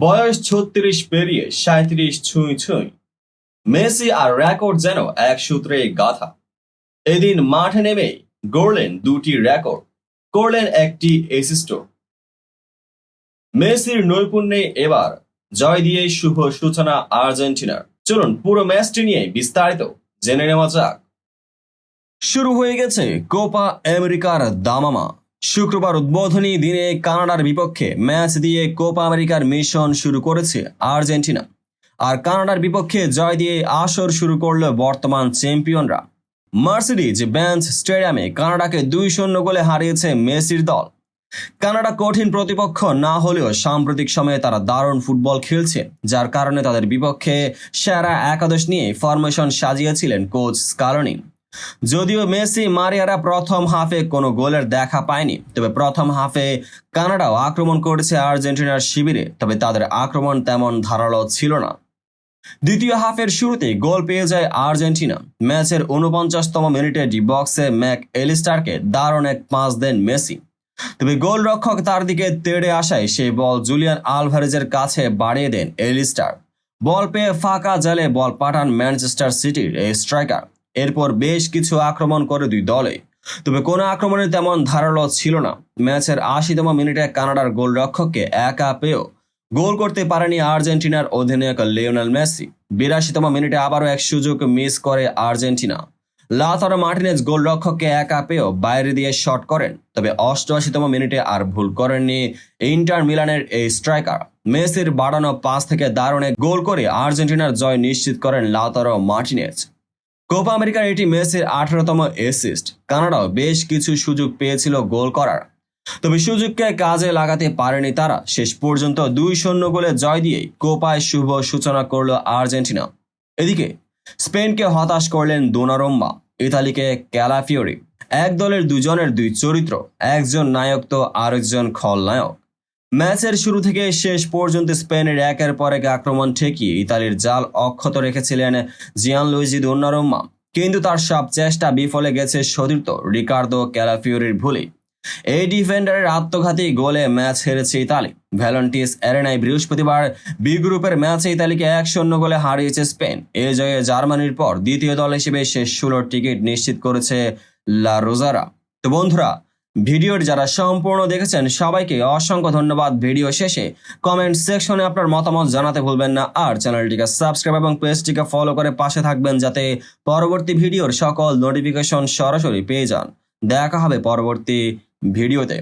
বয়স ৩৬ পেরিয়ে ৩৭ ছুঁই ছুঁই। মেসি আর রেকর্ড যেন এক সূত্রে গাঁথা। এদিন মাঠে নেমে গড়লেন দুটি রেকর্ড, করলেন একটি অ্যাসিস্টও। মেসির নৈপুণ্যে এবার জয় দিয়ে শুভ সূচনা আর্জেন্টিনার। চলুন পুরো ম্যাচটি নিয়ে বিস্তারিত জেনে নেওয়া যাক। শুরু হয়ে গেছে কোপা আমেরিকার দামামা। শুক্রবার উদ্বোধনী দিনে কানাডার বিপক্ষে ম্যাচ দিয়ে কোপা আমেরিকার মিশন শুরু করেছে আর্জেন্টিনা। আর কানাডার বিপক্ষে জয় দিয়ে আসর শুরু করলো বর্তমান চ্যাম্পিয়নরা। মার্সিডিজ বেঞ্জ স্টেডিয়ামে কানাডাকে ২-০ গোলে হারিয়েছে মেসির দল। কানাডা কঠিন প্রতিপক্ষ না হলেও সাম্প্রতিক সময়ে তারা দারুণ ফুটবল খেলছে, যার কারণে তাদের বিপক্ষে সেরা একাদশ নিয়ে ফরমেশন সাজিয়েছিলেন কোচ স্কালোনি। যদিও মেসি মারিয়ারা প্রথম হাফে কোনো গোলের দেখা পায়নি, তবে প্রথম হাফে কানাডাও আক্রমণ করেছে আর্জেন্টিনার শিবিরে, তবে তাদের আক্রমণ তেমন ধারালো ছিল না। দ্বিতীয় হাফের শুরুতে গোল পেয়ে যায় আর্জেন্টিনা। ম্যাচের ৪৯তম মিনিটে ডি বক্সে ম্যাক এলিস্টারকে দারুণ এক পাস দেন মেসি, তবে গোলরক্ষক তার দিকে তেড়ে আসায় সেই বল জুলিয়ান আলভারেজের কাছে বাড়িয়ে দেন এলিস্টার। বল পেয়ে ফাঁকা জালে বল পাঠান ম্যানচেস্টার সিটির এই স্ট্রাইকার। এরপর বেশ কিছু আক্রমণ করে দুই দলে, তবে কোনো আক্রমণে তেমন ধারালো ছিল না। ম্যাচের ৮০তম মিনিটে কানাডার গোলরক্ষককে একা পেয়েও গোল করতে পারেনি আর্জেন্টিনার অধিনায়ক লিওনেল মেসি। ৮২তম মিনিটে আবারও এক সুযোগ মিস করে আর্জেন্টিনা। লাউতারো মার্টিনেজ গোলরক্ষককে একা পেয়েও বাইরে দিয়ে শট করেন, তবে ৮৮তম মিনিটে আর ভুল করেননি ইন্টার মিলানের এই স্ট্রাইকার। মেসির বাড়ানো পাস থেকে দারুণ এক গোল করে আর্জেন্টিনার জয় নিশ্চিত করেন লাউতারো মার্টিনেজ। কোপা আমেরিকার এটি মেসির ১৮তম অ্যাসিস্ট। কানাডাও বেশ কিছু সুযোগ পেয়েছিল গোল করার, তবে সুযোগকে কাজে লাগাতে পারেনি তারা। শেষ পর্যন্ত ২-০ গোলে জয় দিয়ে কোপায় শুভ সূচনা করল আর্জেন্টিনা। এদিকে স্পেনকে হতাশ করলেন দোনারুম্মা, ইতালিকে ক্যালাফিওরি। এক দলের দুজনের দুই চরিত্র, একজন নায়ক তো আরেকজন খলনায়ক। ম্যাচের শুরু থেকে শেষ পর্যন্ত স্পেনের একের পর এক আক্রমণ ঠেকিয়ে ইতালির জাল অক্ষত রেখেছিলেন জিয়ানলুইজি দোনারুম্মা, কিন্তু তার সব চেষ্টা বিফলে গেছে সতীর্থ রিকার্দো ক্যালাফিওরির ভুলে। এই ডিফেন্ডারের আত্মঘাতী গোলে ম্যাচ হেরেছে ইতালি। ভ্যালেন্টিস অ্যারেনায় বৃহস্পতিবার বি গ্রুপের ম্যাচে ইতালিকে ১-০ গোলে হারিয়েছে স্পেন। এ জয়ে জার্মানির পর দ্বিতীয় দল হিসেবে শেষ ১৬ টিকিট নিশ্চিত করেছে লা রোজারা। তো বন্ধুরা, ভিডিওর যারা সম্পূর্ণ দেখেছেন সবাইকে অসংখ্য ধন্যবাদ। ভিডিও শেষে কমেন্ট সেকশনে আপনার মতামত জানাতে ভুলবেন না, আর চ্যানেলটিকে সাবস্ক্রাইব এবং পেজটিকে ফলো করে পাশে থাকবেন যাতে পরবর্তী ভিডিওর সকল নোটিফিকেশন সরাসরি পেয়ে যান। দেখা হবে পরবর্তী ভিডিওতে।